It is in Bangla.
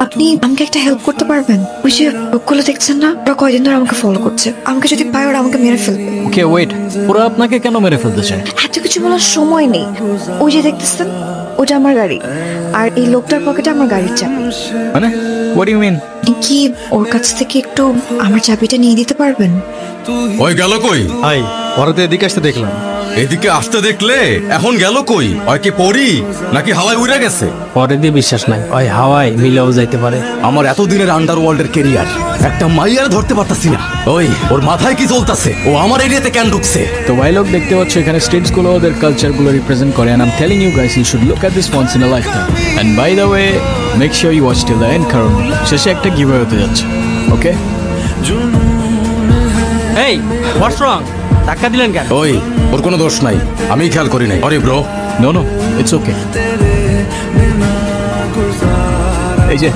আপনি আমাকে একটা হেল্প করতে পারবেন? ওই যে লোকগুলো দেখছেন না, ওরা কয়দিন ধরে আমাকে ফলো করছে। আমাকে যদি পায় ওরা আমাকে মেরে ফেলবে। ওকে ওয়েট, ওরা আপনাকে কেন মেরে ফেলতে চায়? এত কিছু বলার সময় নেই। ওই যে দেখতেছেন, ওটা আমার গাড়ি, আর এই লোকটার পকেটে আমার গাড়ির চাবি। মানে হোয়াট ইউ মিন? কি ওর কাছ থেকে একটু আমার চাবিটা নিয়ে দিতে পারবেন? ওই গেল কই? ভাই ওরা তো এদিকে আসতে দেখলাম। এদিকে আসতে দেখলে এখন গেল কই? ওই কি পড়ি নাকি হাওয়ায় উড়ে গেছে? পরে দিয়ে বিশ্বাস নাই, ওই হাওয়ায় মিলেও যাইতে পারে। আমার এতদিনের আন্ডারওয়ার্ল্ডের কেরিয়ার একটা মাইয়ার ধরতে পারতাছি না। ওই ওর মাথায় কি চলতেছে? ও আমার এরিয়াতে কেন ঢুকছে? তো ভাই লোক দেখতে পাচ্ছ এখানে স্টেটস গুলো ওদের কালচার গুলো রিপ্রেজেন্ট করে, and I'm telling you guys you should look at this once in a lifetime. And by the way, make sure you watch till the end কারণ শেষে একটা গিভঅ্যাওয়ে হতে যাচ্ছে। ওকে? এই হোয়াটস রং? ধাক্কা দিলেন কেন? ওই ওর কোনো দোষ নাই, আমি খেয়াল করি নাই। আরে ব্রো, No, it's okay.